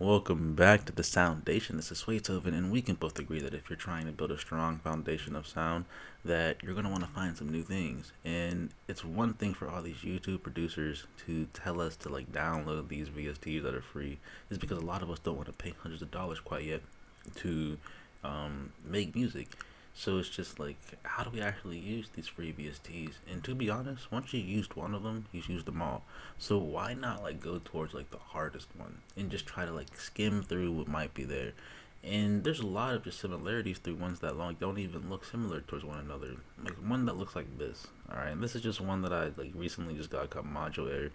Welcome back to the Soundation. This is Swaytoven, and we can both agree that if you're trying to build a strong foundation of sound, that you're gonna want to find some new things. And it's one thing for all these YouTube producers to tell us to download these VSTs that are free, is because a lot of us don't want to pay hundreds of dollars quite yet to make music. So it's just like, how do we actually use these free VSTs? And to be honest, once you used one of them, you've used them all. So why not go towards the hardest one and just try to skim through what might be there? And there's a lot of just similarities through ones that don't even look similar towards one another. Like one that looks like this. All right, and this is just one that I recently just got called ModulAir,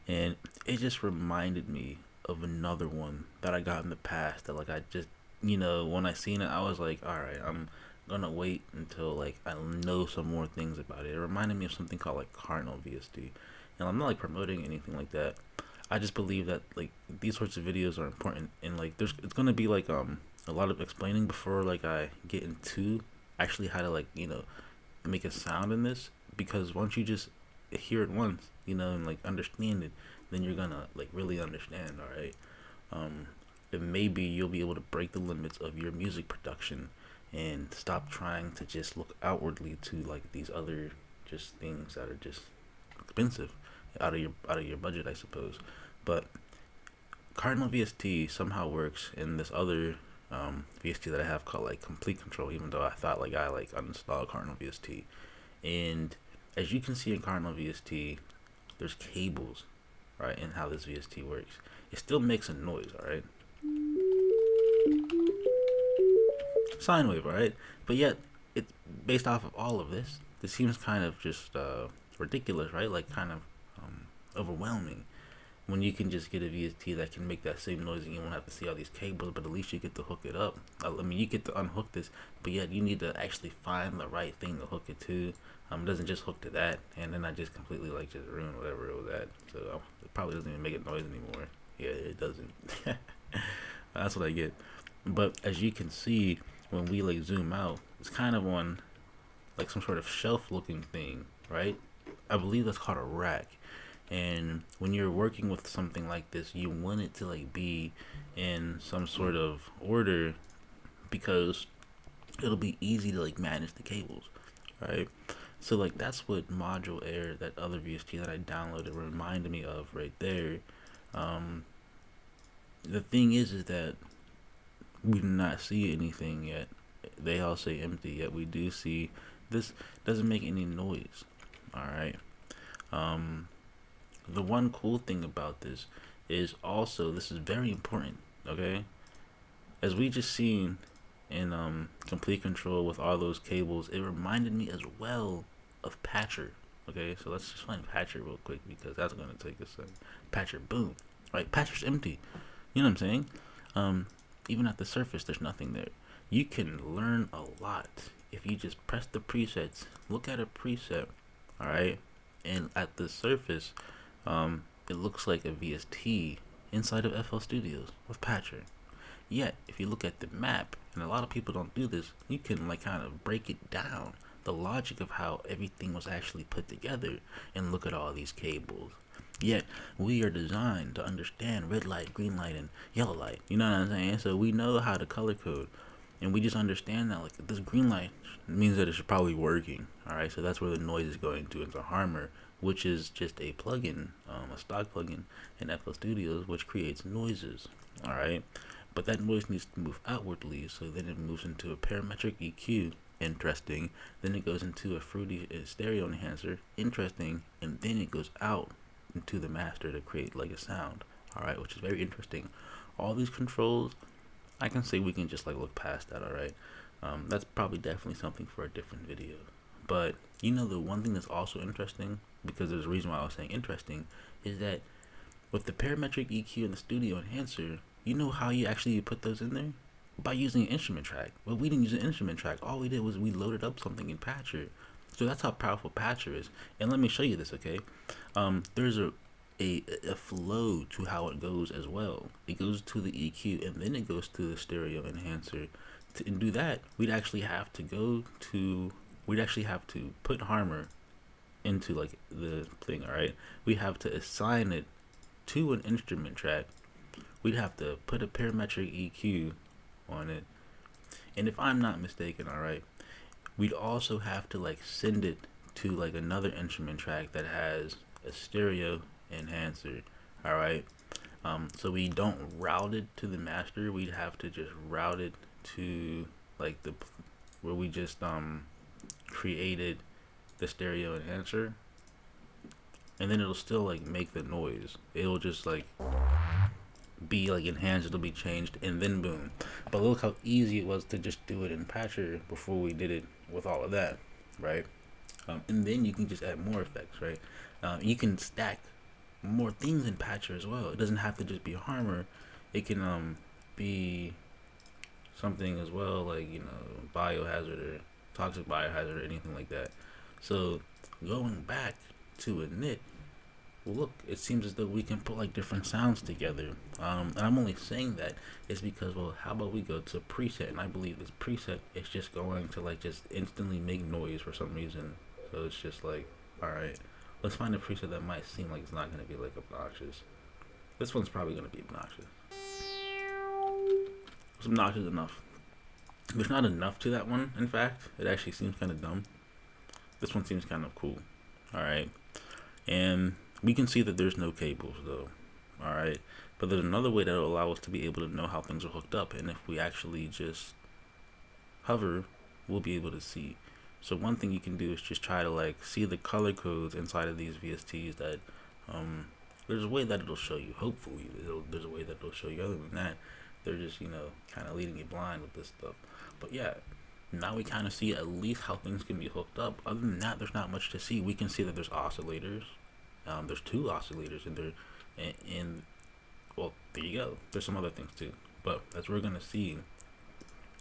and it just reminded me of another one that I got in the past that I just when I seen it I was like, all right, I'm gonna wait until I know some more things about it. It reminded me of something called Cardinal VST, and I'm not promoting anything like that. I just believe that these sorts of videos are important, and there's it's gonna be a lot of explaining before I get into actually how to make a sound in this, because once you just hear it once, and understand it, then you're gonna really understand. All right, and maybe you'll be able to break the limits of your music production and stop trying to just look outwardly to these other just things that are just expensive out of your budget, I suppose. But Cardinal VST somehow works in this other VST that I have called Complete Control, even though I thought I uninstalled Cardinal VST. And as you can see in Cardinal VST, there's cables, right, and how this VST works. It still makes a noise, all right, sine wave, right? But yet, it's based off of all of this. This seems kind of just ridiculous, right? Kind of overwhelming. When you can just get a VST that can make that same noise and you won't have to see all these cables, but at least you get to hook it up. I mean, you get to unhook this, but yet you need to actually find the right thing to hook it to. It doesn't just hook to that, and then I just completely just ruined whatever it was at. So it probably doesn't even make a noise anymore. Yeah, it doesn't. That's what I get. But as you can see, when we zoom out, it's kind of on some sort of shelf looking thing, right? I believe that's called a rack. And when you're working with something like this, you want it to be in some sort of order, because it'll be easy to manage the cables, right? So that's what ModulAir, that other VST that I downloaded, reminded me of right there. The thing is that we do not see anything yet. They all say empty, yet we do see this doesn't make any noise. All right. The one cool thing about this is also, this is very important. Okay, as we just seen in Complete Control with all those cables, it reminded me as well of Patcher. Okay, so let's just find Patcher real quick, because that's gonna take a second. Patcher, boom. Right, Patcher's empty. You know what I'm saying? Even at the surface, there's nothing there. You can learn a lot if you just press the presets, look at a preset, all right, and at the surface, it looks like a VST inside of FL Studios with Patcher. Yet, if you look at the map, and a lot of people don't do this, you can kind of break it down, the logic of how everything was actually put together, and look at all these cables. Yet we are designed to understand red light, green light, and yellow light. You know what I'm saying? So we know how to color code, and we just understand that this green light means that it's probably working. All right, so that's where the noise is going to into Harmor, which is just a plugin, a stock plugin in FL Studios, which creates noises. All right, but that noise needs to move outwardly, so then it moves into a parametric EQ. Interesting. Then it goes into a fruity stereo enhancer. Interesting. And then it goes out into the master to create a sound. All right, which is very interesting. All these controls, I can say we can just look past that. All right, that's probably definitely something for a different video. But the one thing that's also interesting, because there's a reason why I was saying interesting, is that with the parametric EQ and the studio enhancer, you know how you actually put those in there? By using an instrument track. But we didn't use an instrument track. All we did was we loaded up something in Patcher. So that's how powerful Patcher is. And let me show you this, okay? There's a flow to how it goes as well. It goes to the EQ, and then it goes to the stereo enhancer. To do that, we'd actually have to put Harmor into the thing. All right, we have to assign it to an instrument track, we'd have to put a parametric EQ on it. And if I'm not mistaken, all right, we'd also have to like send it to like another instrument track that has a stereo enhancer, all right. So we don't route it to the master. We'd have to just route it to like the where we just created the stereo enhancer, and then it'll still like make the noise. It'll just like be like enhanced, it'll be changed, and then boom. But look how easy it was to just do it in Patcher before we did it with all of that, right? And then you can just add more effects, right? You can stack more things in Patcher as well. It doesn't have to just be Harmor. It can be something as well, like, you know, Biohazard or Toxic Biohazard or anything like that. So going back to init, well, look, it seems as though we can put like different sounds together. And I'm only saying that is because, well, how about we go to preset? And I believe this preset is just going to like just instantly make noise for some reason. So it's just like, all right, let's find a preset that might seem like it's not going to be like obnoxious. This one's probably going to be obnoxious. It's obnoxious enough. There's not enough to that one, in fact. It actually seems kind of dumb. This one seems kind of cool. All right. And we can see that there's no cables though. All right. But there's another way that will allow us to be able to know how things are hooked up. And if we actually just hover, we'll be able to see. So one thing you can do is just try to like see the color codes inside of these VSTs that there's a way that it'll show you. Hopefully there's a way that it'll show you. Other than that, they're just, you know, kind of leading you blind with this stuff. But yeah, now we kind of see at least how things can be hooked up. Other than that, there's not much to see. We can see that there's oscillators. There's 2 oscillators in there, and well, there you go. There's some other things too, but as we're gonna see,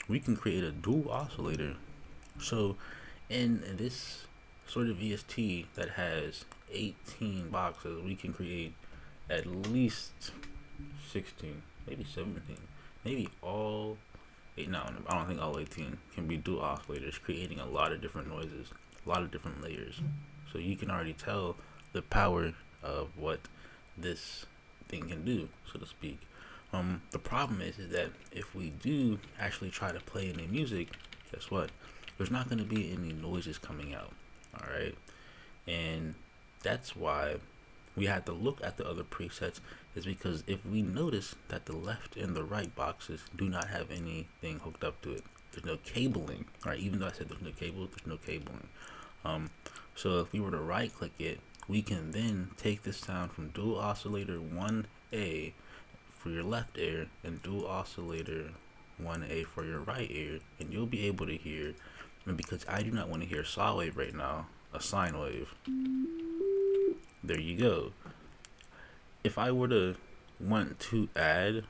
we can create a dual oscillator. So in this sort of VST that has 18 boxes, we can create at least 16, maybe 17, maybe all 8. No, I don't think all 18 can be dual oscillators, creating a lot of different noises, a lot of different layers. So you can already tell the power of what this thing can do, so to speak. The problem is that if we do actually try to play any music, guess what? There's not going to be any noises coming out. All right, and that's why we had to look at the other presets, is because if we notice that the left and the right boxes do not have anything hooked up to it, there's no cabling, right? Even though I said there's no cable, there's no cabling. So if we were to right click it, we can then take this sound from dual oscillator 1A for your left ear and dual oscillator 1A for your right ear, and you'll be able to hear, and because I do not want to hear saw wave right now, a sine wave. There you go. If I were to want to add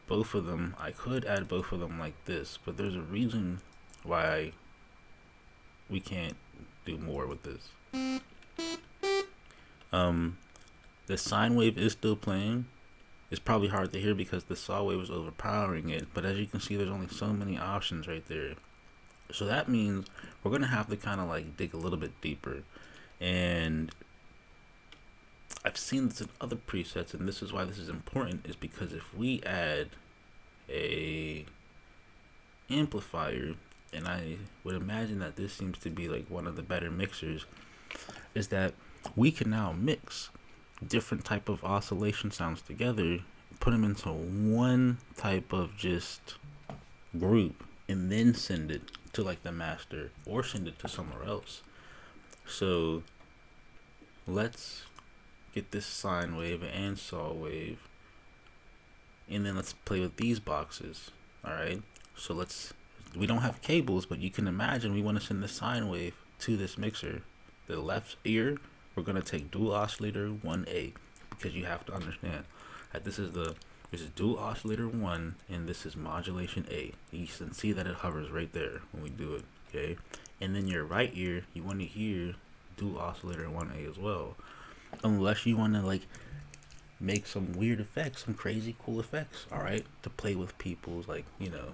both of them, I could add both of them like this, but there's a reason why we can't do more with this. The sine wave is still playing. It's probably hard to hear because the saw wave is overpowering it, but as you can see, there's only so many options right there. So that means we're gonna have to kind of like dig a little bit deeper. And I've seen this in other presets, and this is why this is important, is because if we add a amplifier, and I would imagine that this seems to be like one of the better mixers, is that we can now mix different type of oscillation sounds together, put them into one type of just group, and then send it to like the master or send it to somewhere else. So let's get this sine wave and saw wave, and then let's play with these boxes. All right, so we don't have cables, but you can imagine we want to send the sine wave to this mixer. The left ear, we're going to take dual oscillator 1A, because you have to understand that this is dual oscillator 1 and this is modulation A. You can see that it hovers right there when we do it, okay? And then your right ear, you want to hear dual oscillator 1A as well, unless you want to like make some weird effects, some crazy cool effects, all right, to play with people's, like, you know,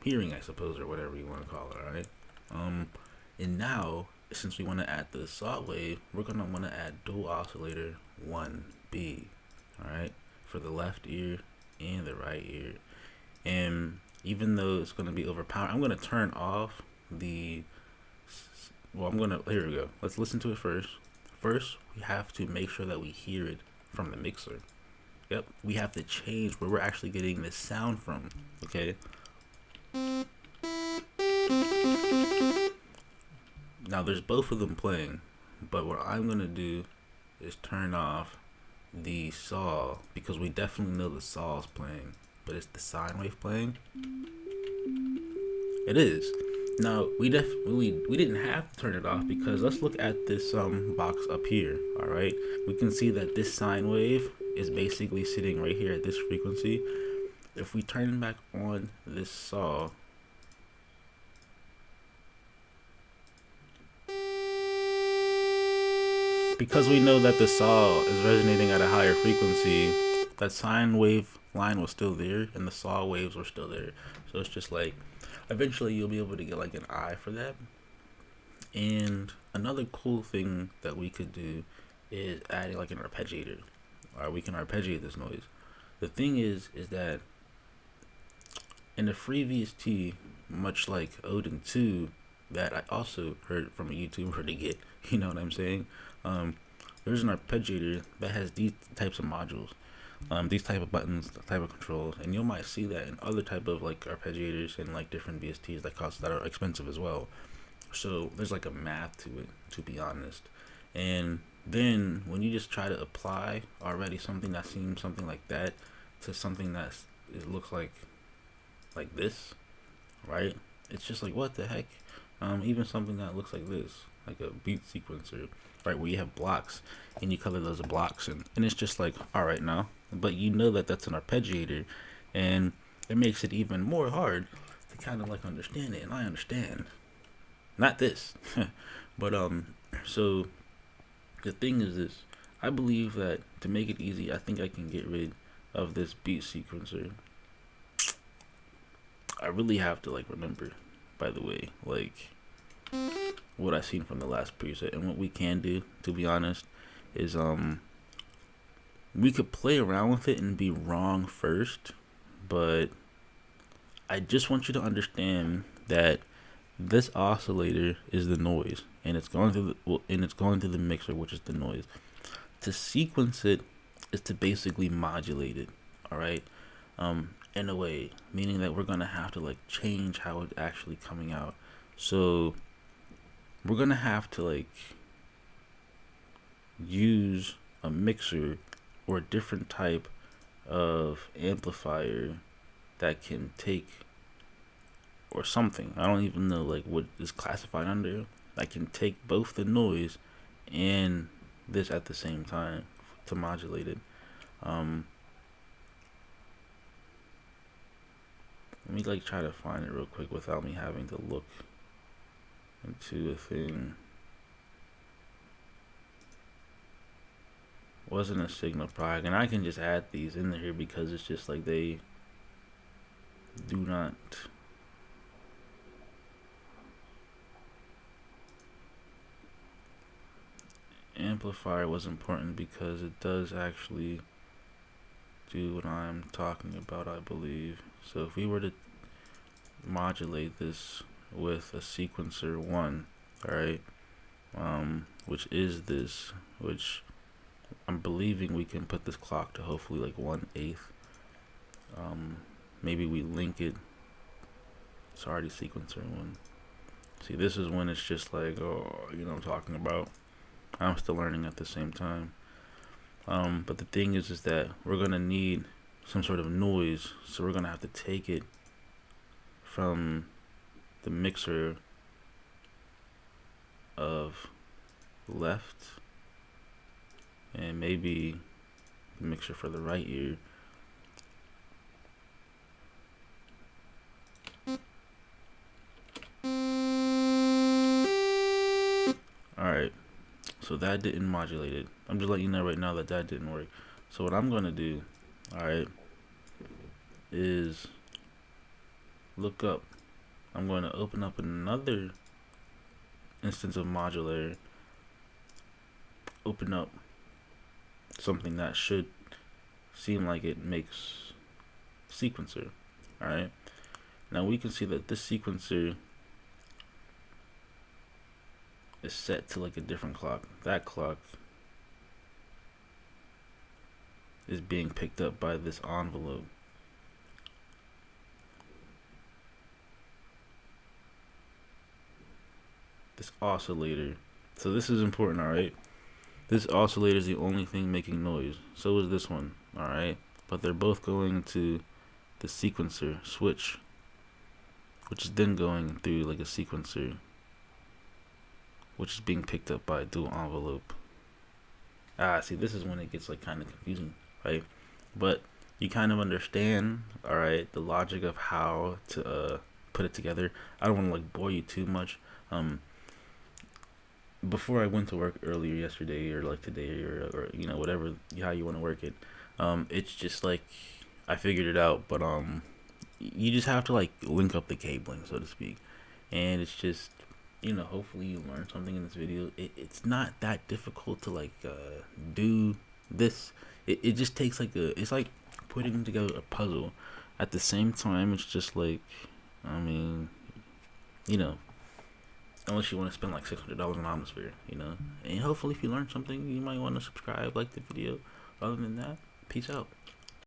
hearing, I suppose, or whatever you want to call it. All right, and now since we want to add the saw wave, we're gonna want to add dual oscillator 1B. All right, for the left ear and the right ear. And even though it's going to be overpowered, I'm going to turn off the, well, here we go. Let's listen to it first. First, we have to make sure that we hear it from the mixer. Yep, we have to change where we're actually getting this sound from, okay? Now there's both of them playing, but what I'm gonna do is turn off the saw, because we definitely know the saw is playing, but it's the sine wave playing. It is. Now we didn't have to turn it off, because let's look at this box up here. All right, we can see that this sine wave is basically sitting right here at this frequency. If we turn back on this saw, because we know that the saw is resonating at a higher frequency, that sine wave line was still there and the saw waves were still there. So it's just like, eventually you'll be able to get like an eye for that. And another cool thing that we could do is adding like an arpeggiator. Or we can arpeggiate this noise. The thing is that in the free VST, much like Odin 2, that I also heard from a YouTuber to get, you know what I'm saying? There's an arpeggiator that has these types of modules, these type of buttons, type of controls, and you might see that in other type of like arpeggiators and like different VSTs that are expensive as well. So there's like a math to it, to be honest. And then when you just try to apply already something that seems something like that to something it looks like this, right? It's just like, what the heck? Even something that looks like this, like a beat sequencer, right, where you have blocks and you color those blocks, and it's just like, all right now, but you know that that's an arpeggiator, and it makes it even more hard to kind of like understand it. And I understand, not this, but so the thing is this: I believe that to make it easy, I think I can get rid of this beat sequencer. I really have to like remember, by the way, like what I seen from the last preset. And what we can do, to be honest, is we could play around with it and be wrong first, but I just want you to understand that this oscillator is the noise, and it's going through the mixer, which is the noise. To sequence it is to basically modulate it, all right? In a way, meaning that we're gonna have to like change how it's actually coming out. So we're gonna have to like use a mixer or a different type of amplifier that can take, or something, I don't even know like what is classified under, that can take both the noise and this at the same time to modulate it. Let me like try to find it real quick without me having to look into a thing. Wasn't a signal prog, and I can just add these in here because it's just like they do not amplifier was important because it does actually do what I'm talking about, I believe. So if we were to modulate this with a sequencer 1, alright, which is this, which I'm believing we can put this clock to hopefully like 1/8. Maybe we link it. It's already sequencer 1. See, this is when it's just like, oh, you know what I'm talking about. I'm still learning at the same time. But the thing is that we're gonna need some sort of noise, so we're gonna have to take it from the mixer of left and maybe the mixer for the right ear. Alright, so that didn't modulate it. I'm just letting you know right now that didn't work. So what I'm gonna do, alright, is look up. I'm going to open up another instance of ModulAir, open up something that should seem like it makes sequencer. Alright, now we can see that this sequencer is set to like a different clock. That clock is being picked up by this envelope. This oscillator. So this is important, alright? This oscillator is the only thing making noise. So is this one, alright? But they're both going to the sequencer switch, which is then going through like a sequencer, which is being picked up by a dual envelope. See, this is when it gets like kind of confusing, right? But you kind of understand, alright, the logic of how to put it together. I don't want to like bore you too much. Before I went to work earlier yesterday or like today or you know, whatever, how you want to work it, it's just like I figured it out. But you just have to like link up the cabling, so to speak, and it's just, you know, hopefully you learn something in this video. It's not that difficult to like do this. It just takes like it's like putting together a puzzle. At the same time, it's just like, I mean, you know, unless you want to spend like $600 on Atmosphere, you know. And hopefully if you learn something, you might want to subscribe, like the video. Other than that, peace out.